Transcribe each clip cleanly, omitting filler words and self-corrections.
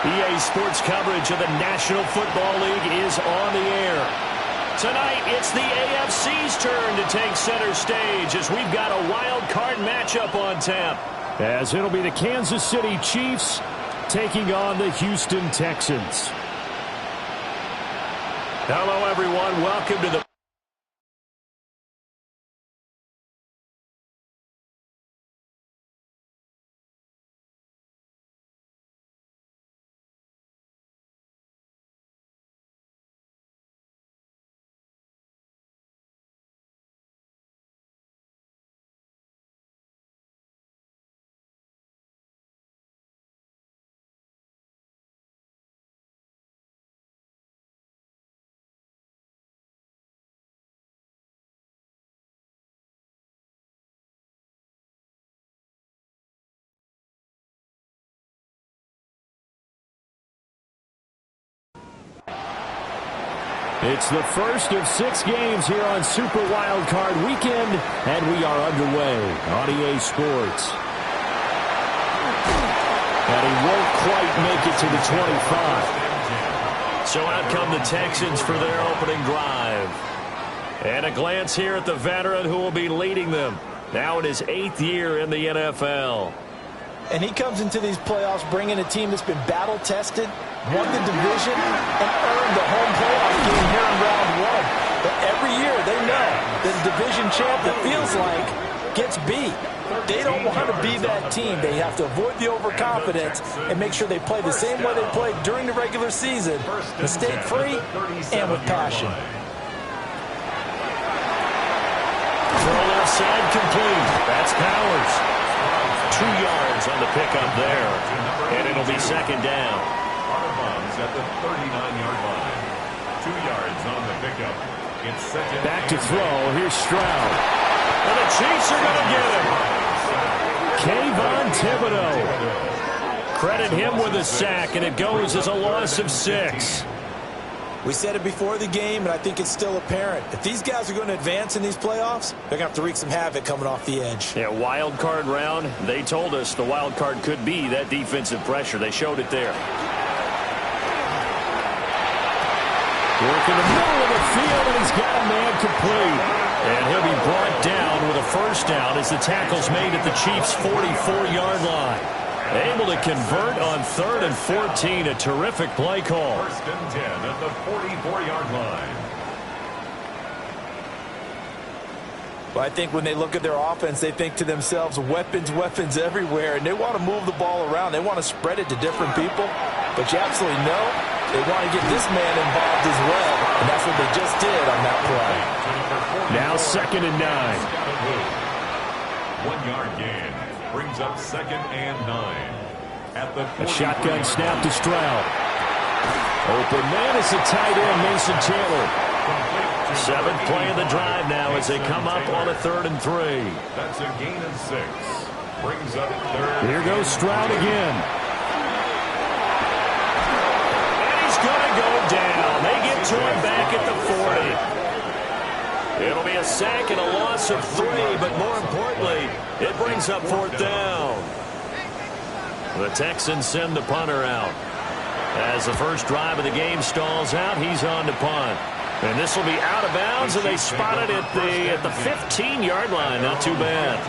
EA Sports coverage of the National Football League is on the air. Tonight, it's the AFC's turn to take center stage as we've got a wild card matchup on tap. As it'll be the Kansas City Chiefs taking on the Houston Texans. Hello, everyone. Welcome to the It's the first of 6 games here on Super Wildcard Weekend, and we are underway on EA Sports. And he won't quite make it to the 25. So out come the Texans for their opening drive. And a glance here at the veteran who will be leading them. Now in his 8th year in the NFL. And he comes into these playoffs bringing a team that's been battle-tested, won the division, and earned the home playoff game here in round 1. But every year they know that a division champ, it feels like, gets beat. They don't want to be that team. They have to avoid the overconfidence and make sure they play the same way they played during the regular season, mistake-free and with passion. Throw left side complete. That's Powers. 2 yards on the pickup there. And it'll be second down. At the 39-yard line. 2 yards on the pickup. It's second. Back to throw. Here's Stroud. And the Chiefs are going to get him. Kayvon Thibodeau. Credit him with a sack, and it goes as a loss of 6. We said it before the game, and I think it's still apparent. If these guys are going to advance in these playoffs, they're going to have to wreak some havoc coming off the edge. Yeah, wild card round. They told us the wild card could be that defensive pressure. They showed it there. Work in the middle of the field, and he's got a man complete. And he'll be brought down with a first down as the tackle's made at the Chiefs' 44-yard line. Able to convert on 3rd and 14. A terrific play call. First and 10 at the 44-yard line. But I think when they look at their offense, they think to themselves, weapons, weapons everywhere. And they want to move the ball around. They want to spread it to different people. But you absolutely know they want to get this man involved as well. And that's what they just did on that play. Now 2nd and 9. 1 yard gain. Brings up 2nd and 9. At the a shotgun snap to Stroud. Open man is the tight end, Mason Taylor. 7th play of the drive now as they come up on a 3rd and 3. That's a gain of 6. Brings up 3rd. Here goes Stroud again. And he's going to go down. They get to him back at the 40. It'll be a sack and a loss of 3, but more importantly, it brings up 4th down. The Texans send the punter out. As the first drive of the game stalls out, he's on to punt. And this will be out of bounds, and they spot it at the 15-yard line. Not too bad.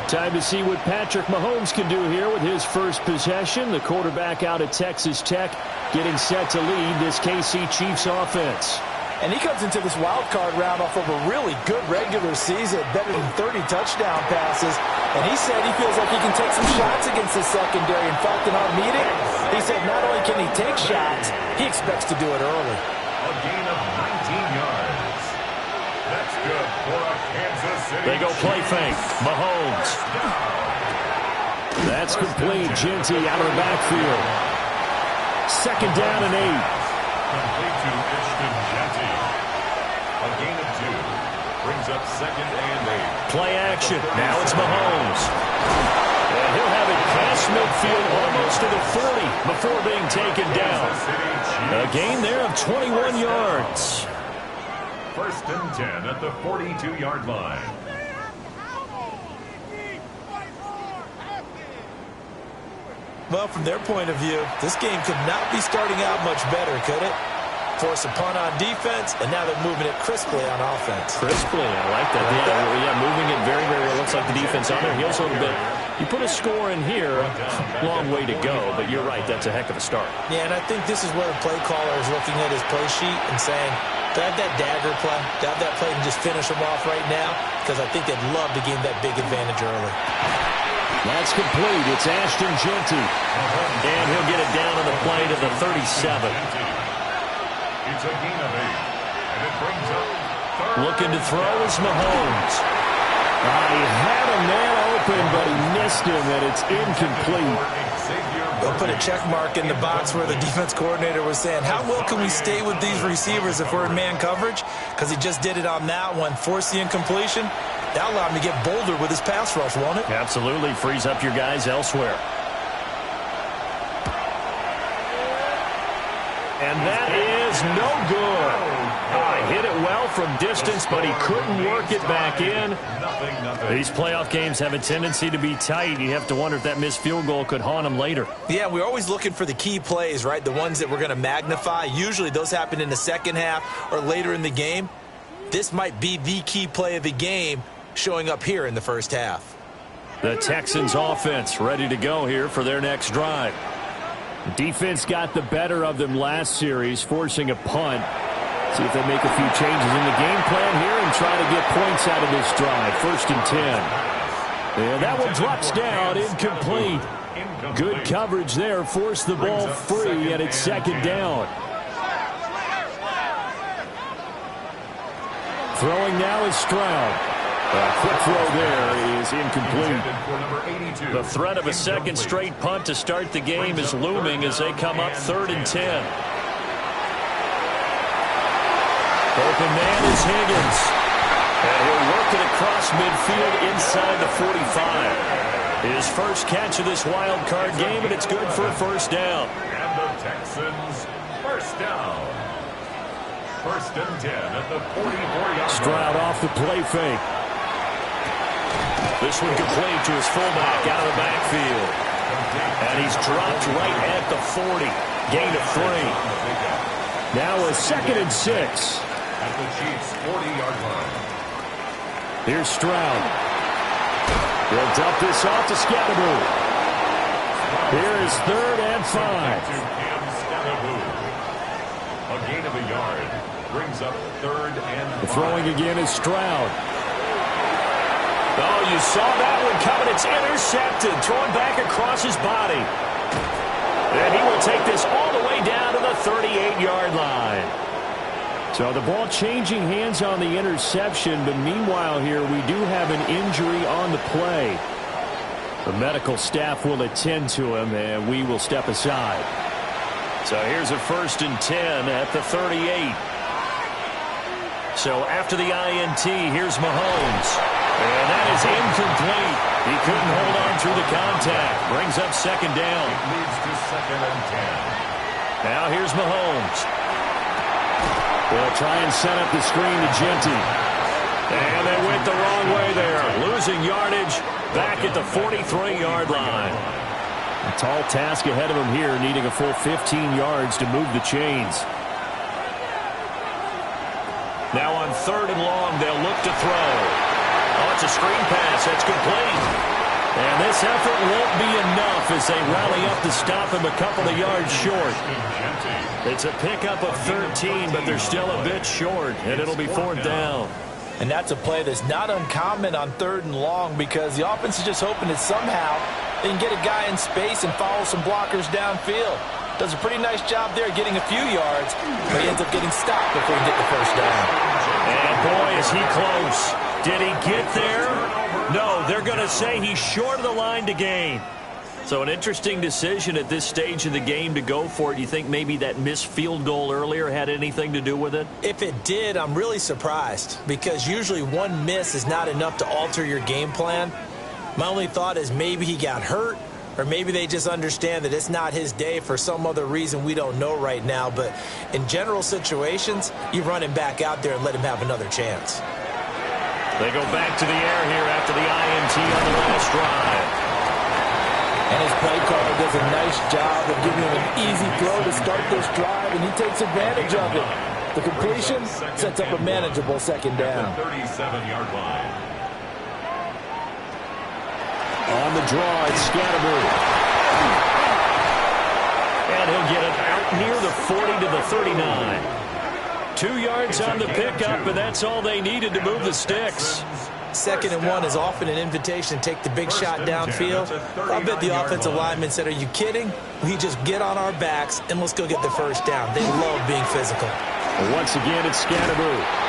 Time to see what Patrick Mahomes can do here with his first possession. The quarterback out at Texas Tech getting set to lead this KC Chiefs offense. And he comes into this wild card round off of a really good regular season, better than 30 touchdown passes. And he said he feels like he can take some shots against the secondary. In fact, in our meeting, he said not only can he take shots, he expects to do it early. A gain of 19 yards. That's good for a Kansas City. They go play fake. Mahomes. That's complete. Genty out of the backfield. 2nd down and 8. Complete to Ishton Genty. A gain of 2. Brings up 2nd and 8. Play action. Now it's Mahomes. And he'll have it past midfield almost to the 40 before being taken down. A gain there of 21 yards. 1st and 10 at the 42-yard line. Well, from their point of view, this game could not be starting out much better, could it? Force a punt on defense, and now they're moving it crisply on offense. Crisply, I like that. Yeah, moving it very, very well. Looks like the defense on their heels a little bit. You put a score in here, long way to go, but you're right, that's a heck of a start. Yeah, and I think this is where the play caller is looking at his play sheet and saying, do I have that dagger play? Do I have that play and just finish them off right now? Because I think they'd love to gain that big advantage early. That's complete. It's Ashton Jeanty. And he'll get it down on the play to the 37. It's a gain of 8, and it brings up third. Looking to throw is Mahomes. He had a man open, but he missed him, and it's incomplete. They'll put a check mark in the box where the defense coordinator was saying, how well can we stay with these receivers if we're in man coverage? Because he just did it on that one, forced the incompletion. That allowed him to get bolder with his pass rush, won't it? Absolutely. Frees up your guys elsewhere. And that is no good. Hit it well from distance, but he couldn't work it back in. These playoff games have a tendency to be tight. You have to wonder if that missed field goal could haunt him later. Yeah, we're always looking for the key plays, right? The ones that we're going to magnify. Usually those happen in the second half or later in the game. This might be the key play of the game showing up here in the first half. The Texans offense ready to go here for their next drive. Defense got the better of them last series, forcing a punt. See if they make a few changes in the game plan here and try to get points out of this drive. 1st and 10. And that one drops down, incomplete. Good coverage there, forced the ball free, and it's 2nd down. Throwing now is Stroud. A quick throw there is incomplete. The threat of a second straight punt to start the game is looming as they come up 3rd and 10. Open man is Higgins. And he'll work it across midfield inside the 45. His first catch of this wild card game, and it's good for a 1st down. And the Texans, 1st down. 1st and 10 at the 44-yard line. Stroud off the play fake. This one complete to his fullback out of the backfield. And he's dropped right at the 40. Gain of 3. Now a 2nd and 6. At the Chiefs' 40-yard line. Here's Stroud. He'll dump this off to Scatterbo. Here is 3rd and 5. To Cam Scatterbo. A gain of a yard. Brings up 3rd and 5. Throwing again is Stroud. Oh, you saw that one coming. It's intercepted. Thrown back across his body. And he will take this all the way down to the 38-yard line. So the ball changing hands on the interception, but meanwhile here we do have an injury on the play. The medical staff will attend to him, and we will step aside. So here's a 1st and 10 at the 38. So after the INT, here's Mahomes. And that is incomplete. He couldn't hold on through the contact. Brings up 2nd down. It leads to 2nd and 10. Now here's Mahomes. They'll try and set up the screen to Jeanty. And they went the wrong way there. Losing yardage back at the 43-yard line. A tall task ahead of him here, needing a full 15 yards to move the chains. Now on 3rd and long, they'll look to throw. Oh, it's a screen pass. That's complete. And this effort won't be enough as they rally up to stop him a couple of yards short. It's a pickup of 13, but they're still a bit short, and it'll be 4th down. And that's a play that's not uncommon on 3rd and long because the offense is just hoping that somehow they can get a guy in space and follow some blockers downfield. Does a pretty nice job there getting a few yards, but he ends up getting stopped before he can get the 1st down. And boy, is he close. Did he get there? No, they're going to say he's short of the line to gain. So an interesting decision at this stage of the game to go for it. You think maybe that missed field goal earlier had anything to do with it? If it did, I'm really surprised because usually one miss is not enough to alter your game plan. My only thought is maybe he got hurt or maybe they just understand that it's not his day for some other reason we don't know right now. But in general situations, you run him back out there and let him have another chance. They go back to the air here after the INT on the last drive. And his play caller does a nice job of giving him an easy throw to start this drive, and he takes advantage of it. The completion sets up a manageable second down. 37-yard line. On the draw, it's Scatterby. And he'll get it out near the 40 to the 39. 2 yards on the pickup, and that's all they needed to move the sticks. 2nd and 1 is often an invitation to take the big shot downfield. I bet the offensive lineman said, "Are you kidding? We just get on our backs and let's go get the first down." They love being physical. Once again, it's Scatterby.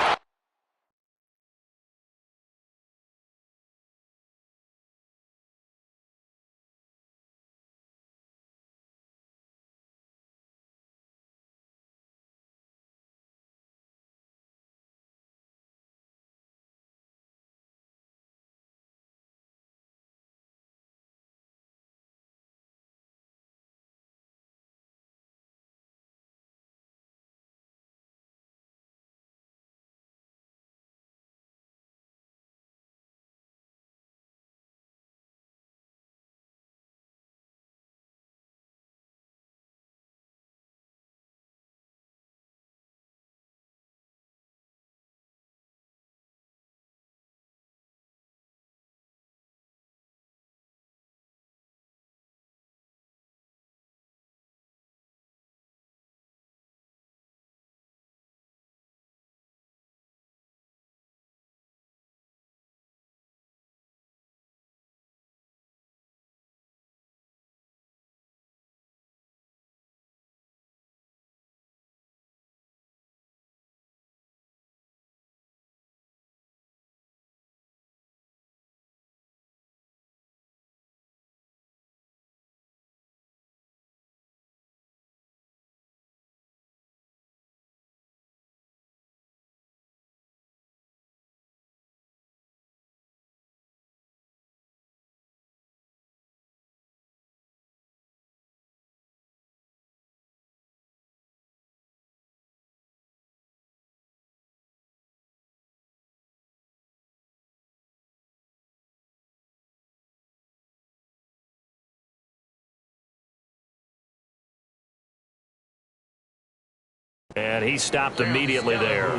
And he stopped immediately there.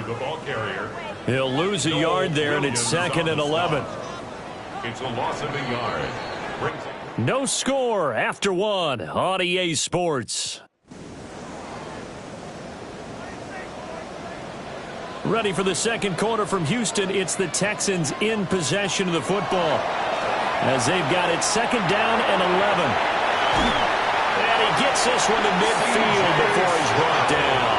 He'll lose a yard there, and it's 2nd and 11. It's a loss of a yard. No score after 1 on EA Sports. Ready for the second quarter from Houston. It's the Texans in possession of the football, as they've got it 2nd down and 11. And he gets this one to midfield before he's brought down.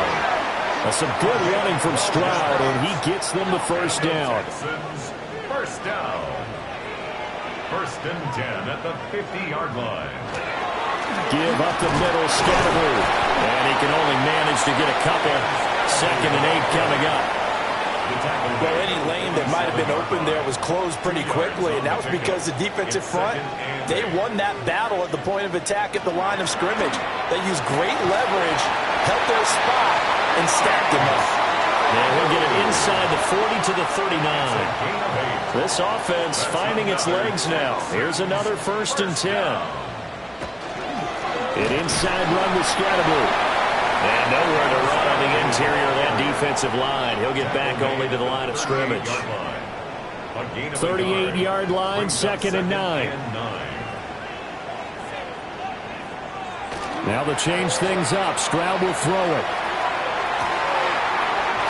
That's some good running from Stroud, and he gets them the first down. First down. 1st and 10 at the 50-yard line. Give up the middle, Scatterby. And he can only manage to get a couple. 2nd and 8 coming up. Well, any lane that might have been open there was closed pretty quickly, and that was because the defensive front, they won that battle at the point of attack at the line of scrimmage. They used great leverage, held their spot, and stacked them up. And he'll get it inside the 40 to the 39. This offense finding its legs now. Here's another 1st and 10. An inside run with Scatterby. And nowhere to run on the interior of that defensive line. He'll get back only to the line of scrimmage. 38-yard line, 2nd and 9. Now to change things up, Stroud will throw it.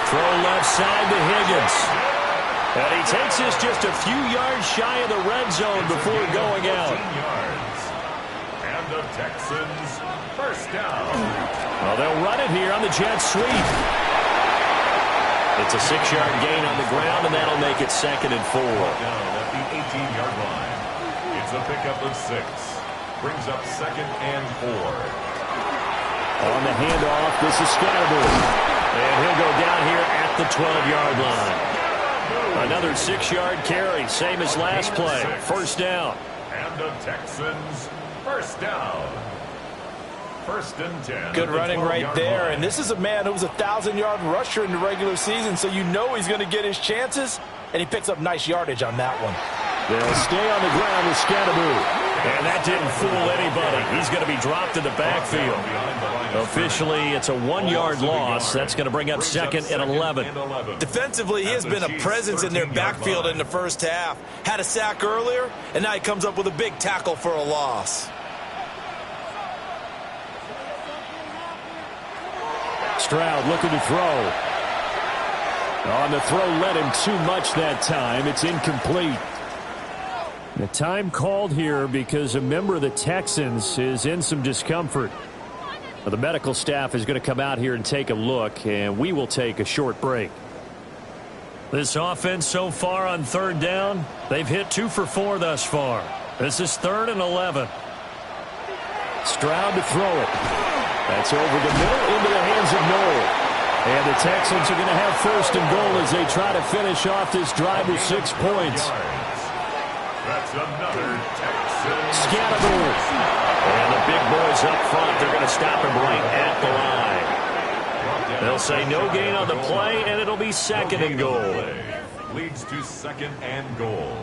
Throw left side to Higgins. And he takes this just a few yards shy of the red zone before going out. And the Texans, first down. Well, they'll run it here on the jet sweep. It's a 6-yard gain on the ground, and that'll make it 2nd and 4. Down at the 18-yard line. It's a pickup of 6. Brings up 2nd and 4. On the handoff, this is Scatterby. And he'll go down here at the 12-yard line. Another 6-yard carry, same as last play. First down. And the Texans, first down. 1st and 10. Good running right there, and this is a man who was a 1,000-yard rusher in the regular season, so you know he's going to get his chances, and he picks up nice yardage on that one. They'll stay on the ground with Scatterby. And that didn't fool anybody. He's going to be dropped in the backfield. Officially, it's a 1-yard loss. That's going to bring up second and 11. Defensively, he has been a presence in their backfield in the first half. Had a sack earlier, and now he comes up with a big tackle for a loss. Stroud looking to throw. On the throw, led him too much that time. It's incomplete. The time called here because a member of the Texans is in some discomfort. The medical staff is going to come out here and take a look, and we will take a short break. This offense so far on third down, they've hit 2 for 4 thus far. This is 3rd and 11. Stroud to throw it. That's over the middle into the hands of Noel. And the Texans are going to have 1st and goal as they try to finish off this drive with 6 points. That's another Texan. Scatterboard. And the big boys up front, they're going to stop him right at the line. They'll say no gain on the play, and it'll be 2nd and goal. Leads to 2nd and goal.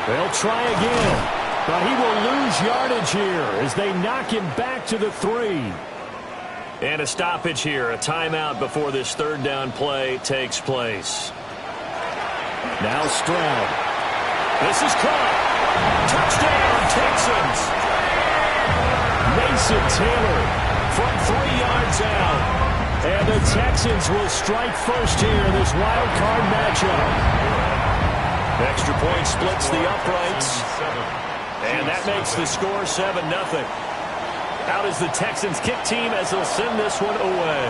They'll try again, but he will lose yardage here as they knock him back to the 3. And a stoppage here, a timeout before this 3rd down play takes place. Now Stroud. This is caught. Touchdown, Texans. Mason Taylor from 3 yards out. And the Texans will strike first here in this wild card matchup. Extra point splits the uprights. And that makes the score 7-0. Out is the Texans kick team as they'll send this one away.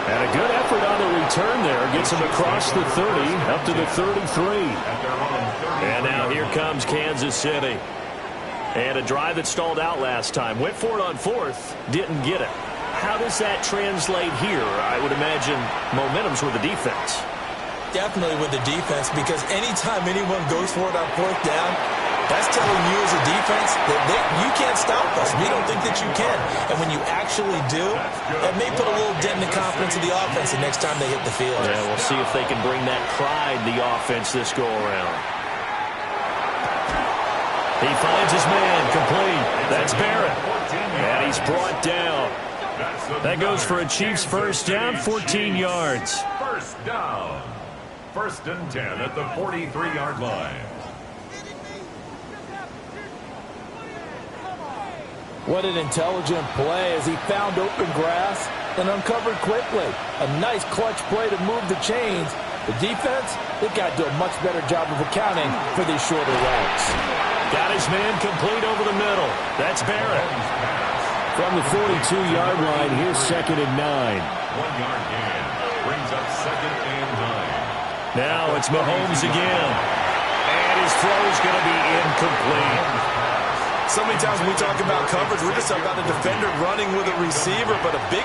And a good effort on the return there. Gets him across the 30, up to the 33. And now here comes Kansas City. And a drive that stalled out last time. Went for it on 4th, didn't get it. How does that translate here? I would imagine momentum's with the defense. Definitely with the defense, because anytime anyone goes for it on 4th down, that's telling you as a defense that you can't stop us. We don't think that you can. And when you actually do, it may put a little dent in the confidence of the offense the next time they hit the field. Yeah, we'll see if they can bring that pride the offense this go-around. He finds his man, complete. That's Barrett. And he's brought down. That goes for a Chiefs 1st down, 14 yards. 1st down. 1st and 10 at the 43-yard line. What an intelligent play as he found open grass and uncovered quickly. A nice clutch play to move the chains. The defense, they've got to do a much better job of accounting for these shorter routes. Got his man complete over the middle. That's Barrett. From the 42-yard line, here's 2nd and 9. 1-yard gain brings up 2nd and 9. Now it's Mahomes again. And his throw is going to be incomplete. So many times when we talk about coverage, we're just talking about a defender running with a receiver, but a big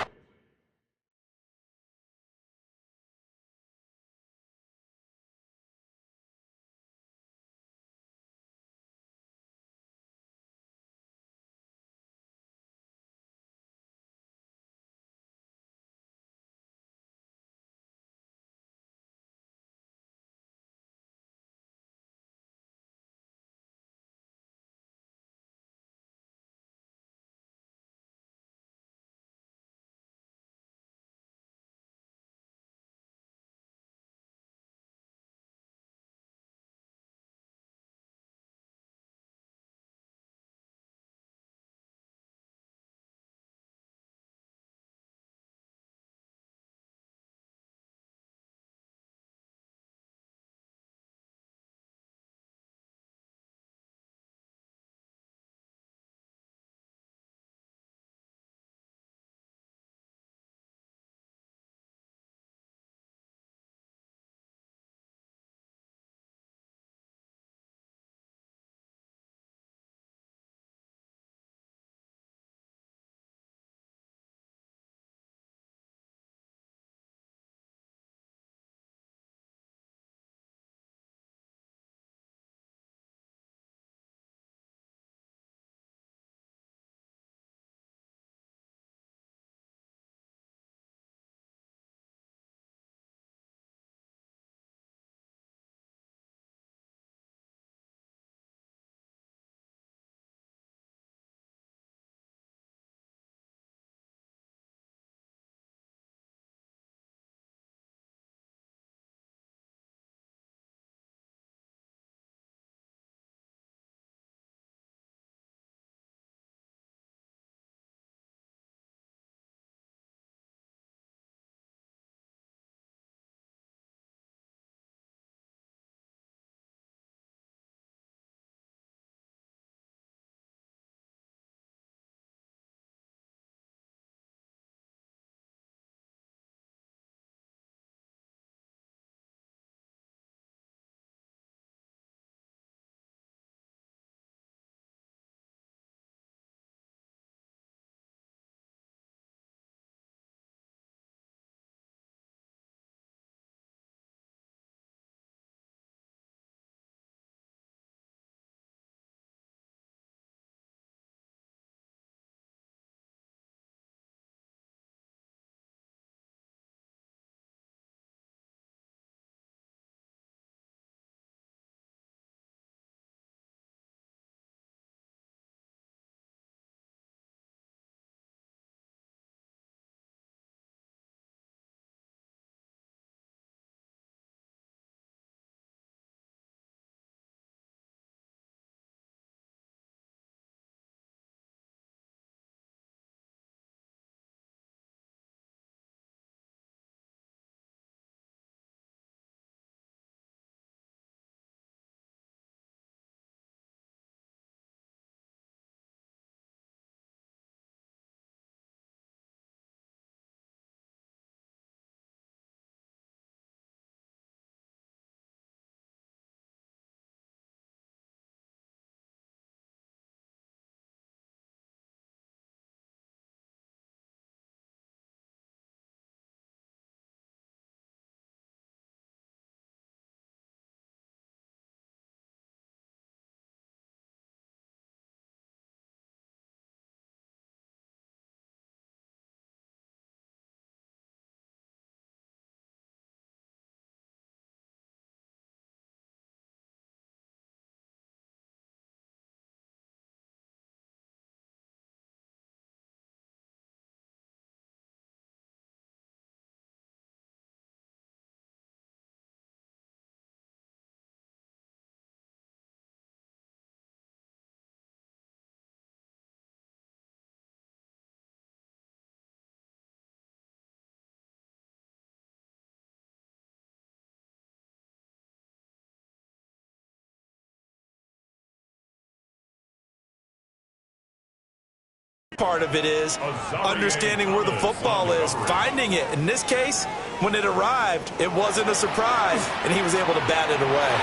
part of it is understanding where the football is, finding it. In this case, when it arrived, it wasn't a surprise, and he was able to bat it away.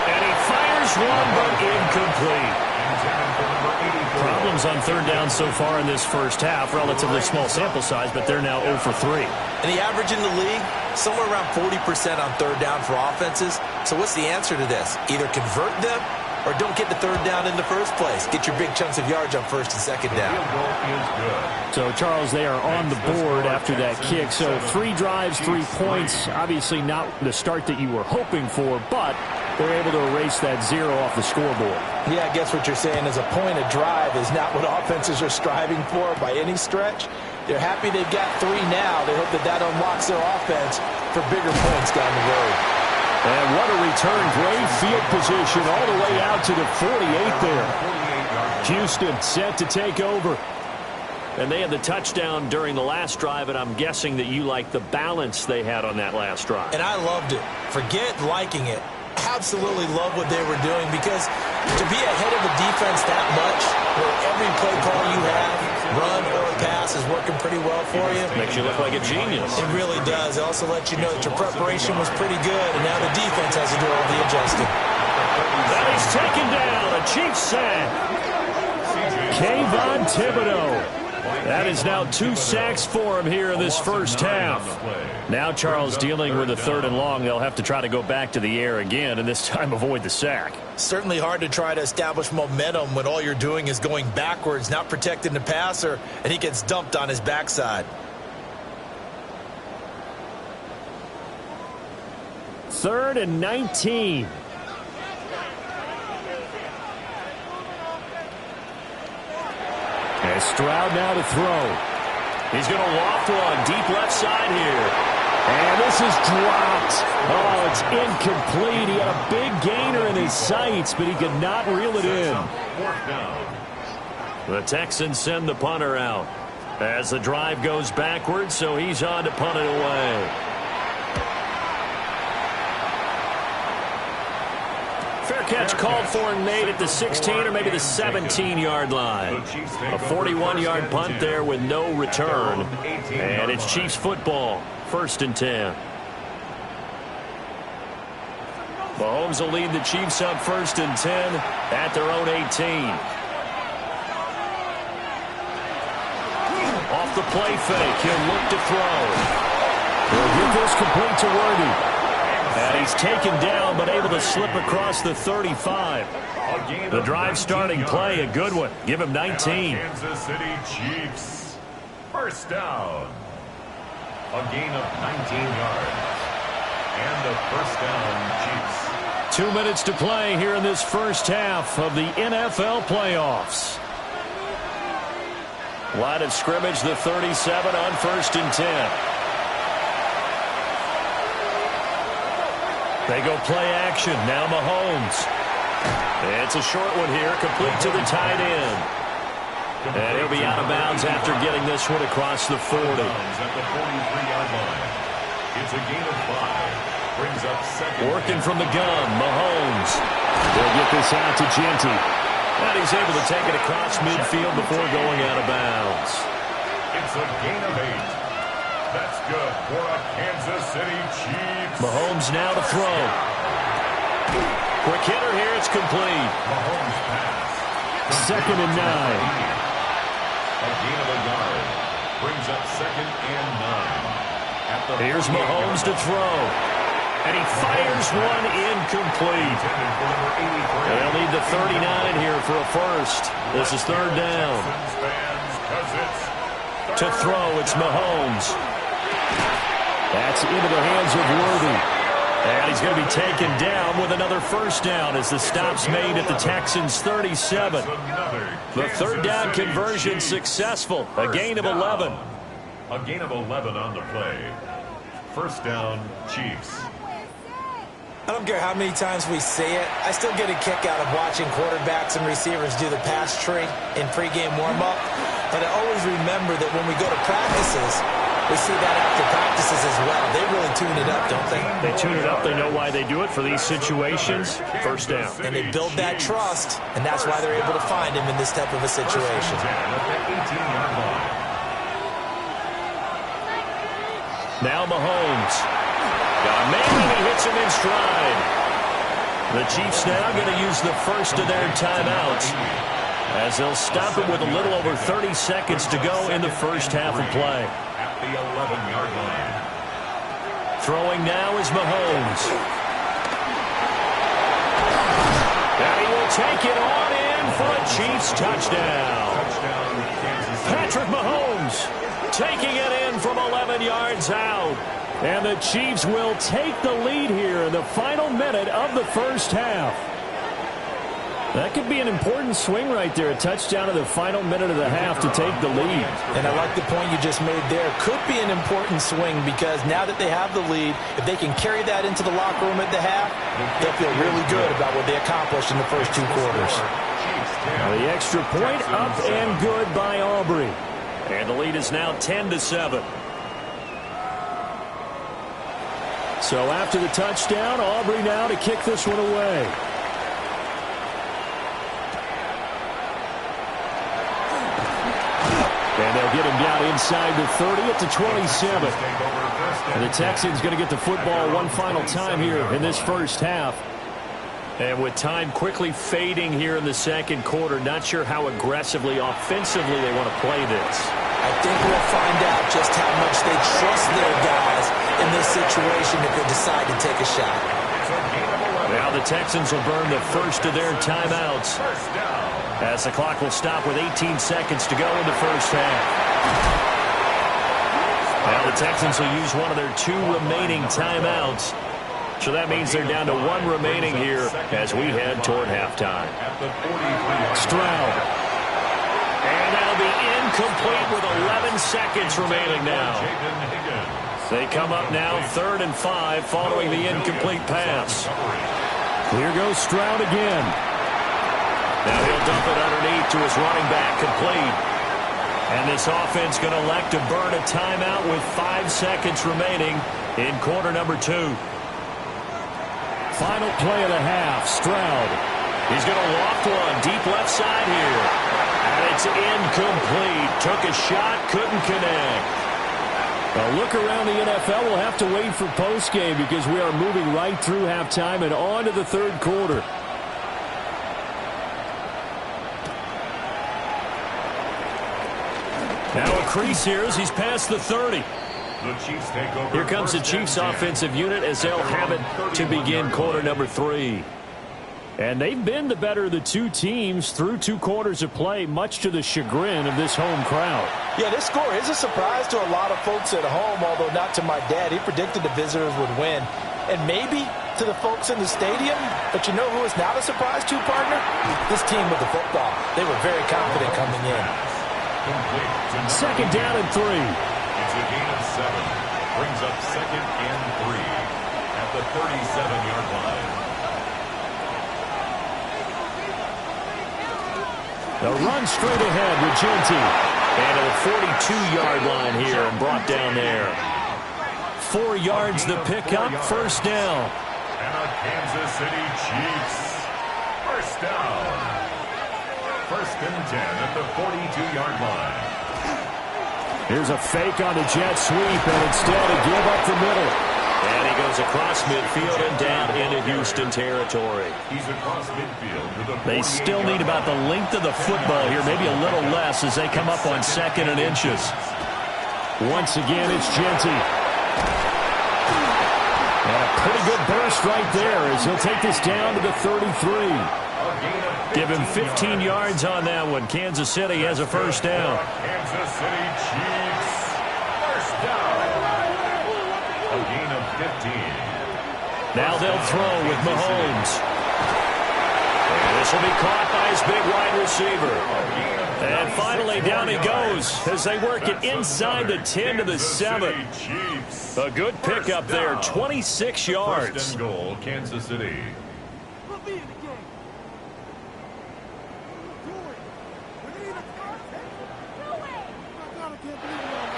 And he fires one, but incomplete. Problems on third down so far in this first half. Relatively small sample size, but they're now 0 for 3. And the average in the league, somewhere around 40% on third down for offenses. So what's the answer to this? Either convert them or don't get the third down in the first place. Get your big chunks of yards on first and second down. So, Charles, they are on the board after that kick. So 3 drives, 3 points. Obviously not the start that you were hoping for, but they're able to erase that 0 off the scoreboard. Yeah, I guess what you're saying is a point a drive is not what offenses are striving for by any stretch. They're happy they've got 3 now. They hope that that unlocks their offense for bigger points down the road. And what a return. Great field position all the way out to the 48 there. Houston set to take over. And they had the touchdown during the last drive, and I'm guessing that you like the balance they had on that last drive. And I loved it. Forget liking it. Absolutely love what they were doing, because to be ahead of the defense that much, where every play call you have, run or pass, is working pretty well for you. Makes you look like a genius. It really does. It also lets you know that your preparation was pretty good, and now the defense has to do all the adjusting. That is taken down. A Chiefs sack. Kayvon Thibodeaux. That is now 2 sacks for him here in this first half. Now Charles dealing with a 3rd and long. They'll have to try to go back to the air again, and this time avoid the sack. Certainly hard to try to establish momentum when all you're doing is going backwards, not protecting the passer, and he gets dumped on his backside. 3rd and 19. And Stroud now to throw. He's going to loft one deep left side here. And this is dropped. Oh, it's incomplete. He had a big gainer in his sights, but he could not reel it in. The Texans send the punter out as the drive goes backwards, so he's on to punt it away. Fair catch called for and made at the 16 or maybe the 17-yard line. A 41-yard punt there with no return. And it's Chiefs football. 1st and 10. Mahomes will lead the Chiefs up 1st and 10 at their own 18. Off the play fake, he'll look to throw. He'll get this complete to Worthy. And he's taken down, but able to slip across the 35. The drive starting play, a good one. Give him 19. Kansas City Chiefs. 1st down. A gain of 19 yards. And a 1st down, Chiefs. 2 minutes to play here in this first half of the NFL playoffs. Line of scrimmage, the 37 on 1st and 10. They go play action. Now Mahomes. It's a short one here, complete to the tight end. And he'll be out of bounds after getting this one across the 40. At the 43-yard line. It's a gain of 5. Brings up 2nd. Working from the gun, Mahomes. They'll get this out to Genty. And he's able to take it across midfield before going out of bounds. It's a gain of 8. That's good for a Kansas City Chiefs. Mahomes now to throw. Quick hitter here, it's complete. Mahomes pass. 2nd and 9. A gain of a yard. Brings up 2nd and 9. Here's Mahomes to throw. And he fires one incomplete. They'll need the 39 here for a first. This is 3rd down. To throw, it's Mahomes. That's into the hands of Worthy. And he's going to be taken down with another 1st down as the stop's made at the Texans' 37. The 3rd down conversion successful. A gain of 11. A gain of 11 on the play. 1st down, Chiefs. I don't care how many times we say it, I still get a kick out of watching quarterbacks and receivers do the pass tree in pregame warm-up. But I always remember that when we go to practices, We see that after practices as well. They really tune it up, don't they? They tune it up. They know why they do it for these situations. First down. And they build that trust, and that's why they're able to find him in this type of a situation. Now Mahomes. Got a man, and he hits him in stride. The Chiefs now going to use the first of their timeouts, as they'll stop it with a little over 30 seconds to go in the first half of play. At the 11-yard line. Throwing now is Mahomes. And he will take it on in for a Chiefs touchdown. Patrick Mahomes taking it in from 11 yards out. And the Chiefs will take the lead here in the final minute of the first half. That could be an important swing right there. A touchdown in the final minute of the half to take the lead. And I like the point you just made there. Could be an important swing because now that they have the lead, if they can carry that into the locker room at the half, they'll feel really good about what they accomplished in the first two quarters. The extra point up and good by Aubrey. And the lead is now 10-7. So after the touchdown, Aubrey now to kick this one away. And they'll get him down inside the 30 at the 27. And the Texans going to get the football one final time here in this first half. And with time quickly fading here in the second quarter, not sure how aggressively, offensively they want to play this. I think we'll find out just how much they trust their guys in this situation if they decide to take a shot. Now the Texans will burn the first of their timeouts, as the clock will stop with 18 seconds to go in the first half. Now the Texans will use one of their two remaining timeouts. So that means they're down to one remaining here as we head toward halftime. Stroud. And that'll be incomplete with 11 seconds remaining now. They come up now 3rd and 5 following the incomplete pass. Here goes Stroud again. Now he'll dump it underneath to his running back, complete. And this offense going to elect to burn a timeout with 5 seconds remaining in quarter number 2. Final play of the half, Stroud. He's going to loft one deep left side here. And it's incomplete. Took a shot, couldn't connect. A look around the NFL. We'll have to wait for postgame because we are moving right through halftime and on to the third quarter. Now a crease here as he's past the 30. Here comes the Chiefs offensive unit as they'll have it to begin quarter number 3. And they've been the better of the two teams through 2 quarters of play, much to the chagrin of this home crowd. Yeah, this score is a surprise to a lot of folks at home, although not to my dad. He predicted the visitors would win. And maybe to the folks in the stadium, but you know who is not a surprise to, partner? This team with the football. They were very confident coming in. Second down and 3. It's a gain of 7. Brings up 2nd and 3 at the 37-yard line. They'll run straight ahead with Genty. And to the 42-yard line here and brought down there. 4 yards the pickup, first down. And a Kansas City Chiefs. First down. 1st and 10 at the 42-yard line. Here's a fake on the jet sweep, and instead a give up the middle. And he goes across midfield and down into Houston territory. He's across midfield to the They still need about the length of the football here, maybe a little less as they come up on 2nd and inches. Once again, it's Genty. And a pretty good burst right there as he'll take this down to the 33. Give him 15 yards on that one. Kansas City has a first down. Kansas City Chiefs. First down. A gain of 15. Now they'll throw with Mahomes. And this will be caught by his big wide receiver. And finally down he goes as they work it inside the 10 to the 7. A good pickup there, 26 yards. First and goal, Kansas City.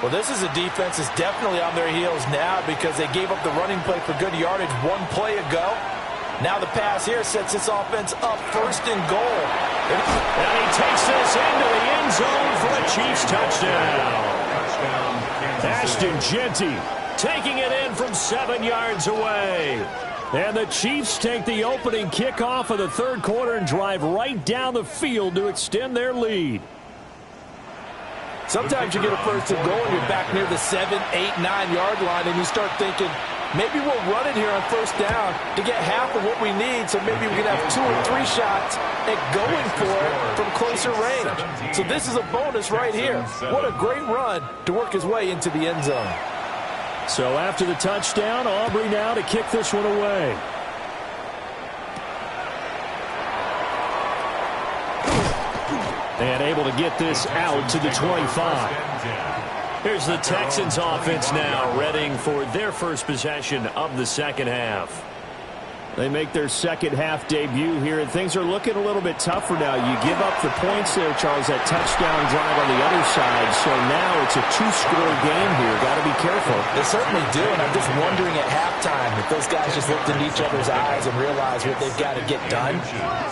Well, this is a defense that's definitely on their heels now because they gave up the running play for good yardage one play ago. Now the pass here sets this offense up first and goal. And he takes this into the end zone for a Chiefs touchdown. Ashton Jeanty taking it in from 7 yards away. And the Chiefs take the opening kickoff of the third quarter and drive right down the field to extend their lead. Sometimes you get a first and goal and you're back near the 7, 8, 9-yard line and you start thinking, maybe we'll run it here on first down to get half of what we need, so maybe we can have 2 or 3 shots at going for it from closer range. So this is a bonus right here. What a great run to work his way into the end zone. So after the touchdown, Aubrey now to kick this one away. And able to get this out to the 25. Here's the Texans offense now, readying for their first possession of the second half. They make their second half debut here, and things are looking a little bit tougher now. You give up the points there, Charles, that touchdown drive on the other side. So now it's a 2-score game here. Got to be careful. They certainly do, and I'm just wondering at halftime if those guys just looked into each other's eyes and realized what they've got to get done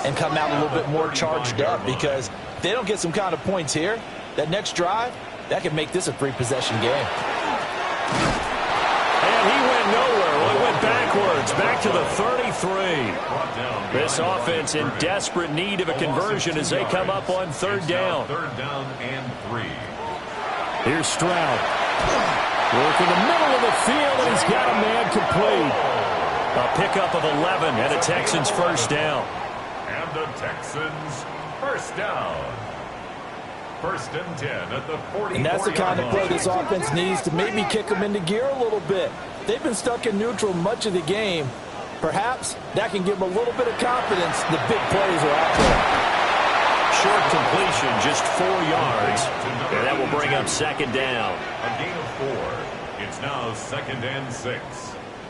and come out a little bit more charged up, because if they don't get some kind of points here, that next drive, that could make this a 3-possession game. And he went nowhere. Well, he went backwards, back to the 33. This offense in desperate need of a conversion as they come up on third down. Third down and 3. Here's Stroud. Work in the middle of the field, and he's got a man complete. A pickup of 11 and a Texans first down. And the Texans first down. First and 10 at the 40. And that's the kind of play this offense needs to maybe kick them into gear a little bit. They've been stuck in neutral much of the game. Perhaps that can give them a little bit of confidence. The big plays are out there. Short completion, just 4 yards. And that will bring up second down. A gain of 4. It's now second and 6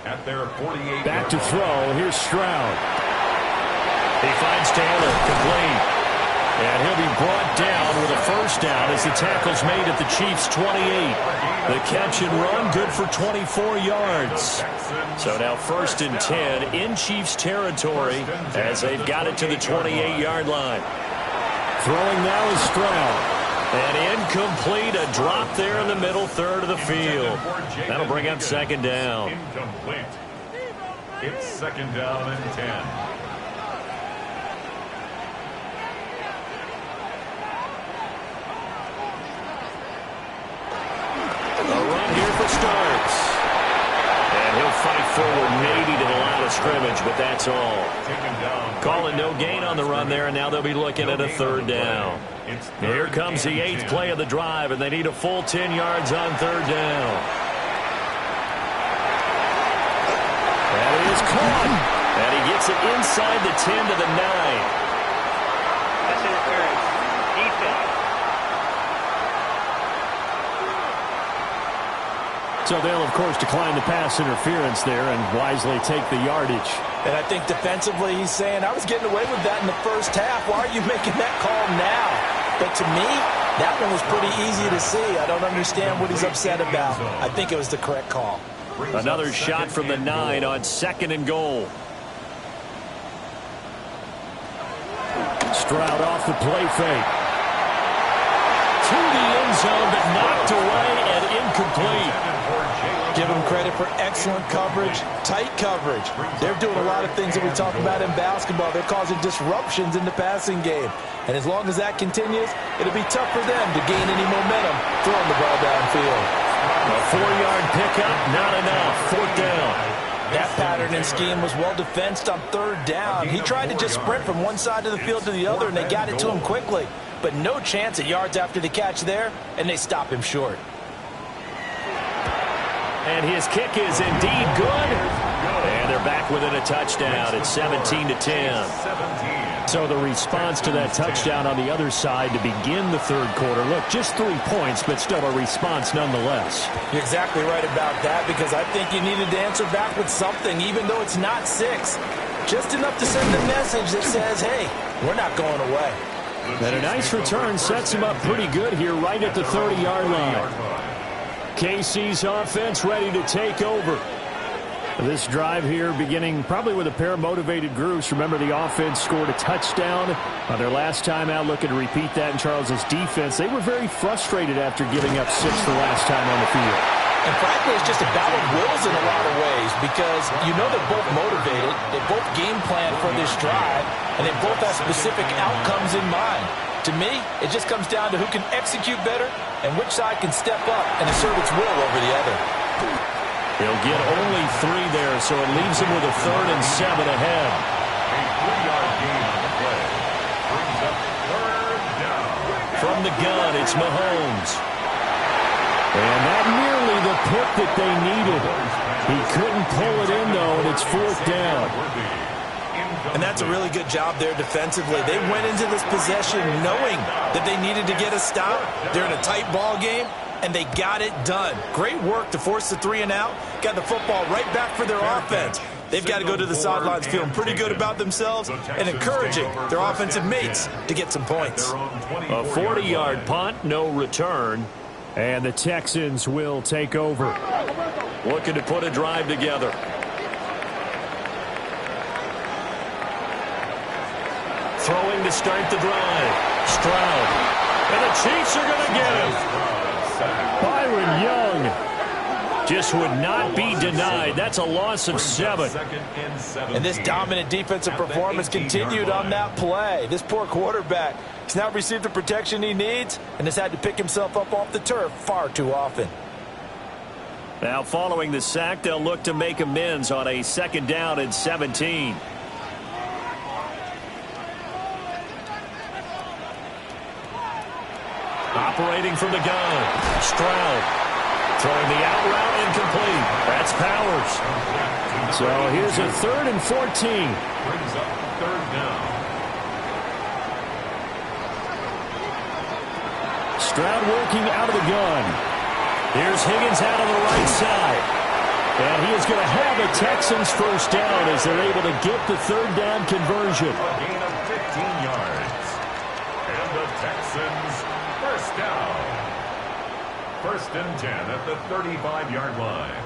at their 48. Back to throw. Here's Stroud. He finds Taylor, complete. And he'll be brought down with a first down as the tackle's made at the Chiefs' 28. The catch and run, good for 24 yards. So now first and 10 in Chiefs territory as they've got it to the 28-yard line. Throwing now is Stroud. And incomplete, a drop there in the middle third of the field. That'll bring up second down. Incomplete. It's second down and 10. Starts. And he'll fight forward maybe to the line of scrimmage, but that's all. Calling no gain on the run there, and now they'll be looking at a third down. Here comes the 8th play of the drive, and they need a full 10 yards on third down. That is caught. And he gets it inside the 10 to the 9. That's interference. Defense. So they'll, of course, decline the pass interference there and wisely take the yardage. And I think defensively he's saying, I was getting away with that in the first half. Why are you making that call now? But to me, that one was pretty easy to see. I don't understand what he's upset about. I think it was the correct call. Another shot from the 9 on second and goal. Stroud off the play fake. To the end zone, but knocked away and incomplete. Give them credit for excellent coverage, tight coverage. They're doing a lot of things that we talk about in basketball. They're causing disruptions in the passing game. And as long as that continues, it'll be tough for them to gain any momentum throwing the ball downfield. A 4-yard pickup, not enough. Fourth down. That pattern and scheme was well defensed on third down. He tried to just sprint from one side of the field to the other, and they got it to him quickly. But no chance at yards after the catch there, and they stop him short. And his kick is indeed good. And they're back within a touchdown. It's 17-10. So the response to that touchdown on the other side to begin the third quarter. Look, just 3 points, but still a response nonetheless. You're exactly right about that, because I think you needed to answer back with something, even though it's not 6. Just enough to send the message that says, hey, we're not going away. And a nice return sets him up pretty good here right at the 30-yard line. KC's offense ready to take over. This drive here beginning probably with a pair of motivated groups. Remember, the offense scored a touchdown on their last time out. Looking to repeat that in Charles's defense. They were very frustrated after giving up 6 the last time on the field. And frankly, it's just a battle of wills in a lot of ways because you know they're both motivated. They both game plan for this drive, and they both have specific outcomes in mind. To me, it just comes down to who can execute better and which side can step up and assert its will over the other. He'll get only 3 there, so it leaves him with a 3rd and 7 ahead. A 3-yard gain on the play. Brings up 3rd down. From the gun, it's Mahomes. And not nearly the pick that they needed. He couldn't pull it in, though, and it's 4th down. And that's a really good job there defensively. They went into this possession knowing that they needed to get a stop. They're in a tight ball game, and they got it done. Great work to force the 3 and out. Got the football right back for their offense. They've got to go to the sidelines feeling pretty good about themselves and encouraging their offensive mates to get some points. A 40-yard punt, no return. And the Texans will take over. Looking to put a drive together. Throwing to start the drive. Stroud. And the Chiefs are going to get him. Byron Young just would not be denied. That's a loss of 7. And this dominant defensive performance continued on that play. This poor quarterback has now received the protection he needs and has had to pick himself up off the turf far too often. Now following the sack, they'll look to make amends on a 2nd down and 17. Operating from the gun, Stroud. Throwing the out route incomplete. That's Powers. So here's a 3rd and 14. Brings up 3rd down. Stroud working out of the gun. Here's Higgins out on the right side. And he is going to have a Texans 1st down as they're able to get the 3rd down conversion. A gain of 15 yards. And the Texans 1st down. 1st and 10 at the 35-yard line.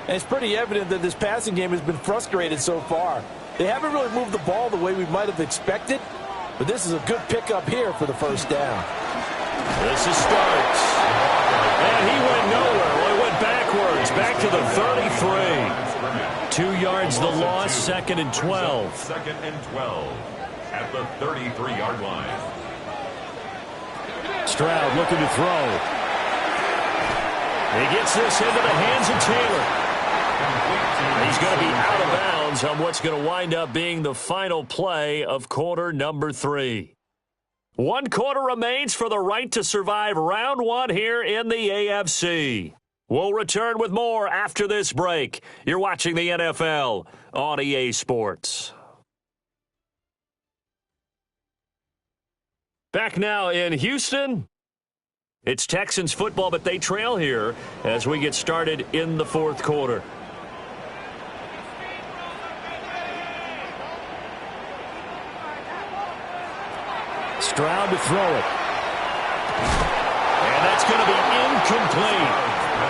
And it's pretty evident that this passing game has been frustrated so far. They haven't really moved the ball the way we might have expected, but this is a good pickup here for the 1st down. This is Starks. And he went nowhere. Well, he went backwards, back to the 33. 2 yards the loss, 2nd and 12. 2nd and 12 at the 33-yard line. Stroud looking to throw. He gets this into the hands of Taylor. He's going to be out of bounds on what's going to wind up being the final play of quarter number 3. 1 quarter remains for the right to survive round 1 here in the AFC. We'll return with more after this break. You're watching the NFL on EA Sports. Back now in Houston. It's Texans football, but they trail here as we get started in the 4th quarter. Stroud to throw it. And that's going to be incomplete.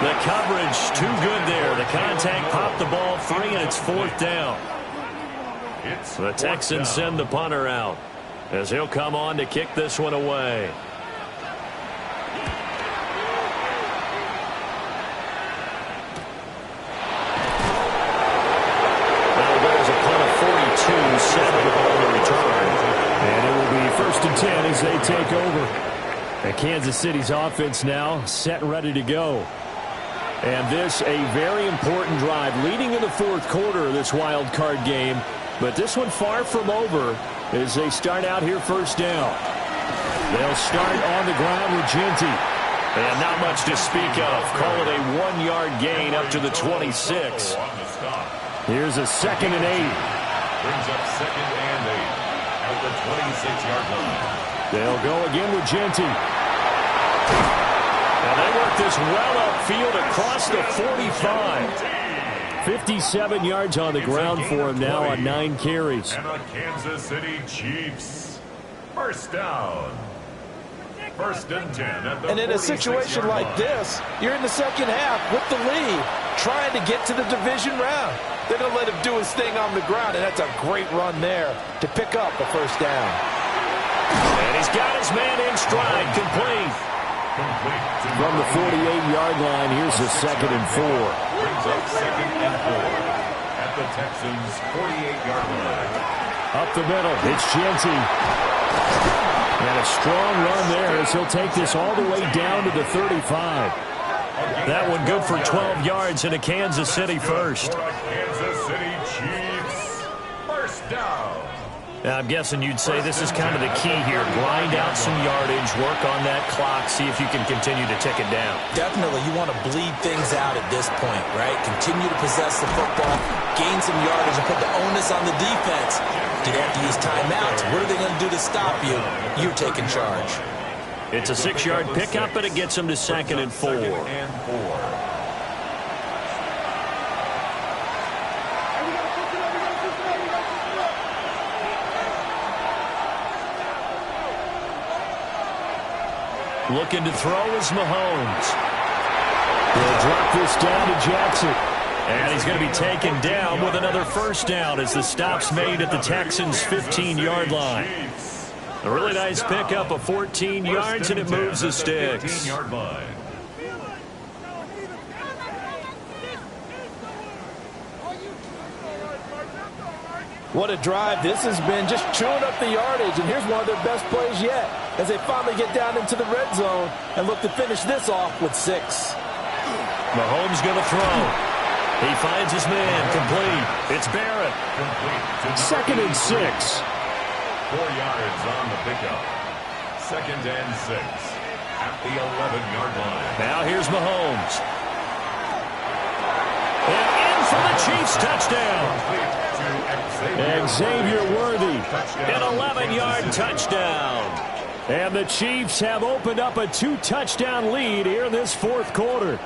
The coverage too good there. The contact popped the ball free, and it's 4th down. The Texans send the punter out as he'll come on to kick this one away. Well, there's a punt of 42 set on the return. And it will be 1st and 10 as they take over. And Kansas City's offense now set and ready to go. And this a very important drive leading in the 4th quarter of this wild card game. But this one far from over as they start out here 1st down. They'll start on the ground with Genty. And not much to speak of. Call it a 1-yard gain up to the 26. Here's a 2nd and 8. Brings up 2nd and 8 at the 26-yard line. They'll go again with Genty. And they work this well upfield across the 45. 57 yards on the ground for him now on 9 carries. And the Kansas City Chiefs 1st down. First and 10 at the And in a situation like this, you're in the second half with the lead, trying to get to the division round. They're going to let him do his thing on the ground, and that's a great run there to pick up a first down. And he's got his man in stride, complete. From the 48-yard line, here's a 2nd and 4. Brings up 2nd and 4 at the Texans' 48-yard line. Up the middle, it's Genty. And a strong run there as he'll take this all the way down to the 35. That one good for 12 yards and a Kansas City first. For a Kansas City Chiefs first down. Now, I'm guessing you'd say this is kind of the key here. Grind out some yardage, work on that clock, see if you can continue to tick it down. Definitely, you want to bleed things out at this point, right? Continue to possess the football, gain some yardage, and put the onus on the defense. Do they have to use timeouts? What are they going to do to stop you? You're taking charge. It's a 6-yard pickup, and it gets them to 2nd and 4. Looking to throw is Mahomes. He'll drop this down to Jackson. And he's going to be taken down with another first down as the stop's made at the Texans' 15-yard line. A really nice pickup of 14 yards, and it moves the sticks. 15-yard line. What a drive this has been, just chewing up the yardage. And here's one of their best plays yet as they finally get down into the red zone and look to finish this off with 6. Mahomes going to throw. He finds his man, complete. It's Barrett. Second and 6. 4 yards on the pickup. 2nd and 6 at the 11-yard line. Now here's Mahomes. And in for the Chiefs touchdown. And Xavier Worthy. An 11-yard touchdown. And the Chiefs have opened up a 2-touchdown lead here in this 4th quarter.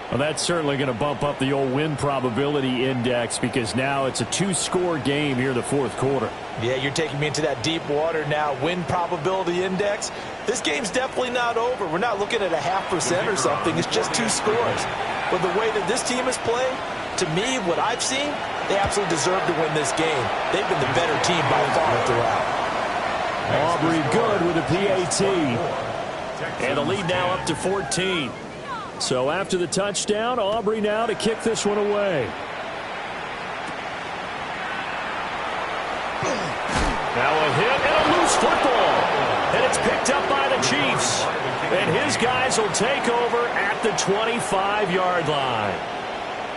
Well, that's certainly going to bump up the old win probability index because now it's a 2-score game here in the 4th quarter. Yeah, you're taking me into that deep water now. Win probability index. This game's definitely not over. We're not looking at a 0.5% or something. It's just 2 scores. But the way that this team has played, to me, what I've seen, they absolutely deserve to win this game. They've been the better team by far throughout. Aubrey good with a PAT. And the lead now up to 14. So after the touchdown, Aubrey now to kick this one away. Now a hit and a loose football. And it's picked up by the Chiefs. And his guys will take over at the 25-yard line.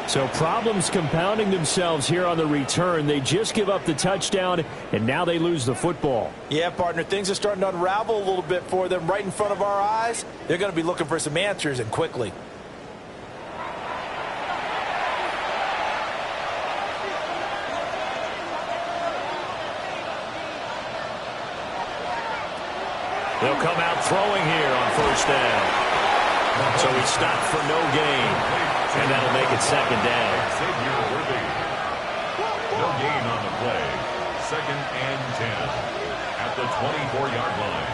So problems compounding themselves here on the return. They just give up the touchdown, and now they lose the football. Yeah, partner, things are starting to unravel a little bit for them right in front of our eyes. They're going to be looking for some answers, and quickly. They'll come out throwing here on first down. So he stopped for no gain. And that'll make it 2nd down. Xavier Worthy. No gain on the play. 2nd and 10 at the 24-yard line.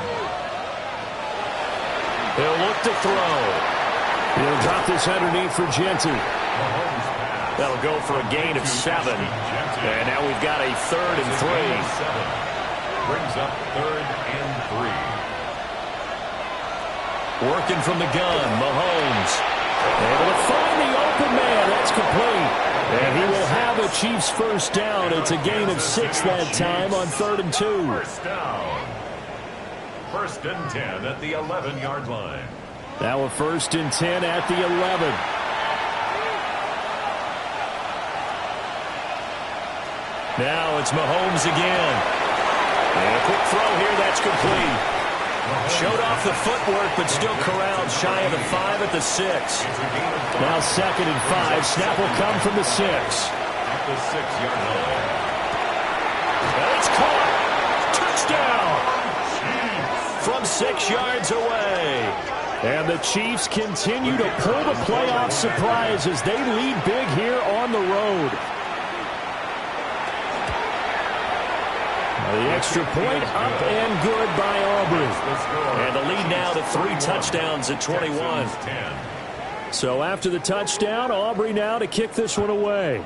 He'll look to throw. He'll drop this underneath for Genty. That'll go for a gain of 7. And now we've got a 3rd and 3. Brings up 3rd and 3. Working from the gun, Mahomes. Able to find the open man. That's complete. And he will have a Chiefs first down. It's a gain of 6 that time on 3rd and 2. First down. 1st and 10 at the 11-yard line. Now a 1st and 10 at the 11. Now it's Mahomes again. And a quick throw here. That's complete. Showed off the footwork, but still corralled shy of the 5 at the 6. Now 2nd and 5. Snap will come from the 6. At the 6-yard line. And it's caught. Touchdown. From 6 yards away. And the Chiefs continue to pull the playoff surprise as they lead big here on the road. The extra point up and good by Aubrey. And the lead now to 3 touchdowns at 21. So after the touchdown, Aubrey now to kick this one away.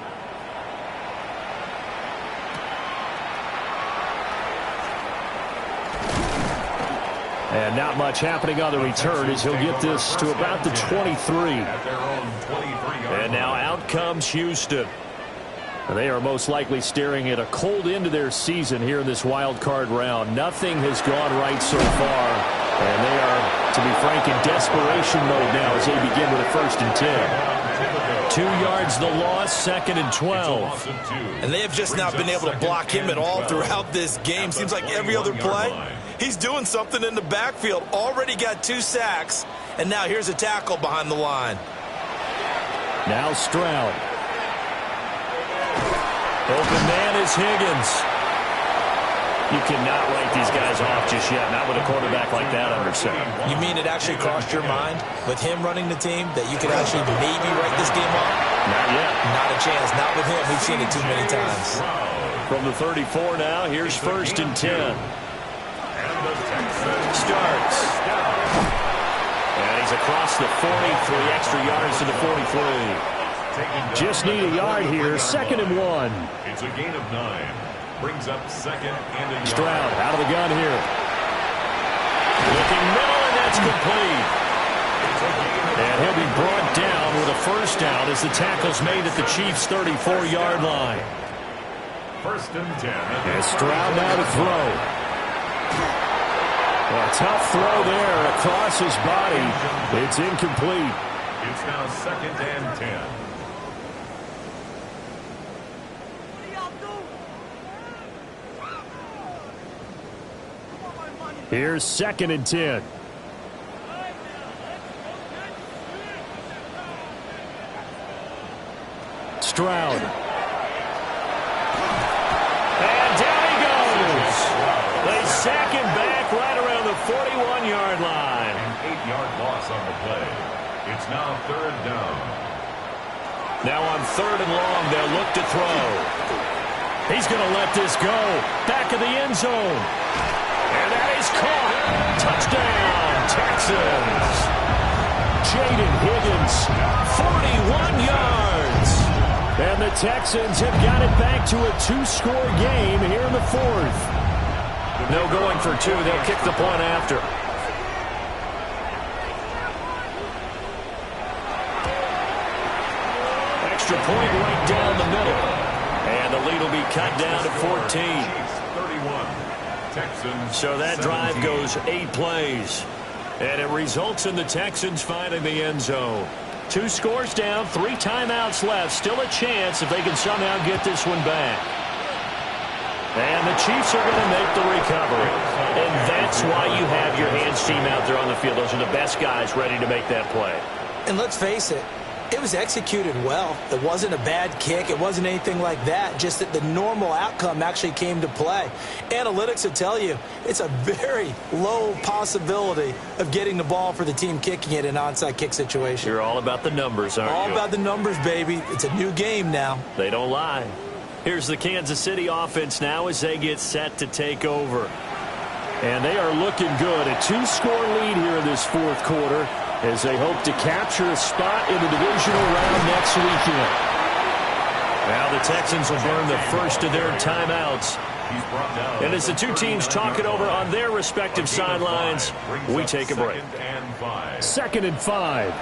And not much happening on the return as he'll get this to about the 23. And now out comes Houston. They are most likely staring at a cold end to their season here in this wild card round. Nothing has gone right so far. And they are, to be frank, in desperation mode now as they begin with a 1st and 10. 2 yards the loss, 2nd and 12. And they have just not been able to block him at all throughout this game. Seems like every other play, he's doing something in the backfield. Already got 2 sacks, and now here's a tackle behind the line. Now Stroud. Open man is Higgins. You cannot write these guys off just yet, not with a quarterback like that under center. You mean it actually crossed your mind with him running the team that you could actually maybe write this game off? Not yet. Not a chance. Not with him. We've seen it too many times. From the 34 now, here's 1st and 10. Starts. And he's across the 40, 3 extra yards to the 43. Just need a yard here, 2nd and 1. It's a gain of 9. Brings up 2nd and a yard. Stroud out of the gun here. Looking middle, and that's complete. And he'll be brought down with a 1st down as the tackle's made at the Chiefs' 34-yard line. 1st and 10. And Stroud now to throw. A tough throw there across his body. It's incomplete. It's now 2nd and 10. Here's 2nd and 10. Stroud. And down he goes. They sack him back right around the 41-yard line. An 8-yard loss on the play. It's now 3rd down. Now on 3rd and long, they'll look to throw. He's going to let this go. Back of the end zone. And that is caught. Touchdown, Texans. Jaden Higgins, 41 yards. and the Texans have got it back to a 2-score game here in the 4th. No going for 2. They'll kick the point after. Extra point right down the middle. And the lead will be cut down to 14. 31. Texans. So that drive goes 8 plays. And it results in the Texans finding the end zone. 2 scores down, 3 timeouts left. Still a chance if they can somehow get this one back. And the Chiefs are going to make the recovery. And that's why you have your hands team out there on the field. Those are the best guys ready to make that play. And let's face it, it was executed well. It wasn't a bad kick. It wasn't anything like that. Just that the normal outcome actually came to play. Analytics will tell you it's a very low possibility of getting the ball for the team kicking it in an onside kick situation. You're all about the numbers, aren't you? All about the numbers, baby. It's a new game now. They don't lie. Here's the Kansas City offense now as they get set to take over. And they are looking good. A 2-score lead here in this 4th quarter as they hope to capture a spot in the divisional round next weekend. Now the Texans will burn the first of their timeouts. And as the 2 teams talk it over on their respective sidelines, we take a break. 2nd and 5.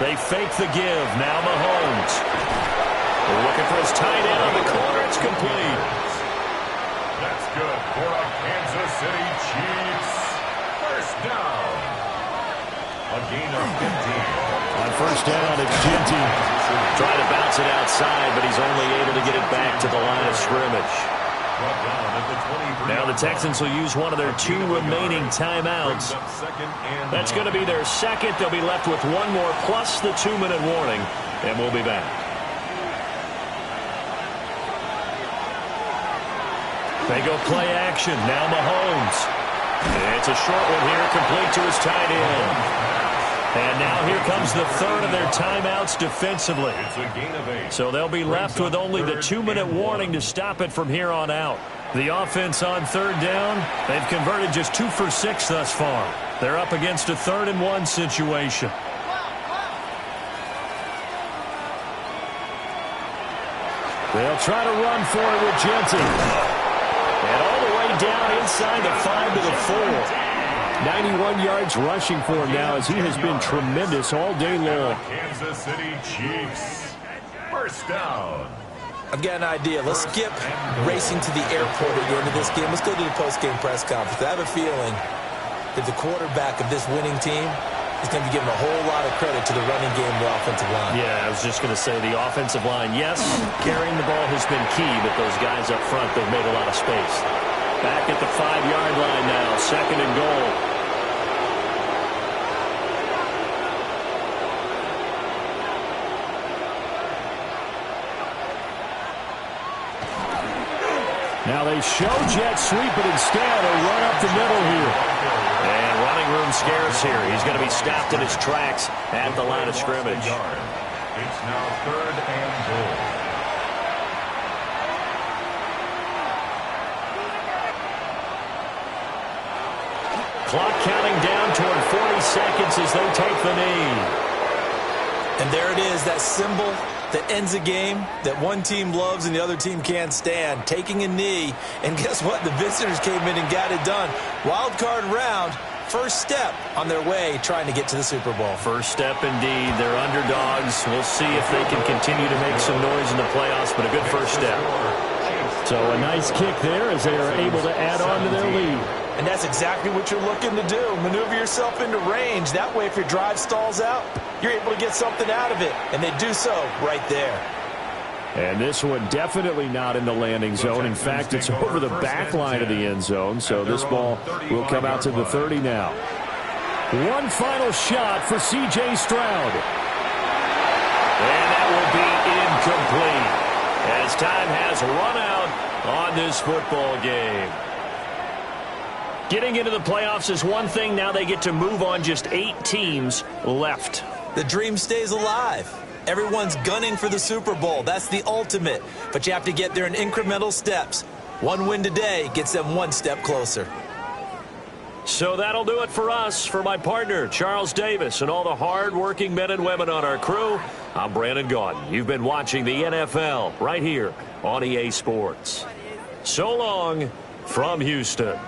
They fake the give. Now Mahomes. They're looking for his tight end on the corner. It's complete. That's good for a Kansas City Chiefs. First down. A gain of 15. On first down, it's Ginty. Trying to bounce it outside, but he's only able to get it back to the line of scrimmage. Now the Texans will use one of their 2 remaining timeouts. That's going to be their second. They'll be left with 1 more plus the 2-minute warning, and we'll be back. They go play action. Now Mahomes. It's a short one here, complete to his tight end. And now here comes the third of their timeouts defensively. It's a gain of 8. So they'll be left with only the 2-minute warning to stop it from here on out. The offense on third down, they've converted just 2 for 6 thus far. They're up against a 3rd-and-1 situation. They'll try to run for it with Genty. And all the way down inside the 5 to the 4. 91 yards rushing for him now as he has been tremendous all day long. Kansas City Chiefs. First down. I've got an idea. Let's skip racing to the airport at the end of this game. Let's go to the post-game press conference. I have a feeling that the quarterback of this winning team is going to be given a whole lot of credit to the running game and the offensive line. Yeah, I was just going to say the offensive line, yes, carrying the ball has been key, but those guys up front, they've made a lot of space. Back at the 5-yard line now, 2nd and goal. Now they show jet sweep, but instead a run up the middle here. And running room scarce here. He's going to be stopped in his tracks at the line of scrimmage. It's now 3rd and goal. Clock counting down toward 40 seconds as they take the knee. And there it is, that symbol that ends a game that one team loves and the other team can't stand, taking a knee. And guess what? The visitors came in and got it done. Wild card round, first step on their way trying to get to the Super Bowl. First step indeed. They're underdogs. We'll see if they can continue to make some noise in the playoffs, but a good first step. So a nice kick there as they are able to add on to their lead. And that's exactly what you're looking to do. Maneuver yourself into range. That way, if your drive stalls out, you're able to get something out of it. And they do so right there. And this one definitely not in the landing zone. In fact, it's over the back line of the end zone. So this ball will come out to the 30 now. One final shot for C.J. Stroud. And that will be incomplete as time has run out on this football game. Getting into the playoffs is one thing. Now they get to move on. Just 8 teams left. The dream stays alive. Everyone's gunning for the Super Bowl. That's the ultimate. But you have to get there in incremental steps. One win today gets them one step closer. So that'll do it for us. For my partner, Charles Davis, and all the hard-working men and women on our crew, I'm Brandon Gaudin. You've been watching the NFL right here on EA Sports. So long from Houston.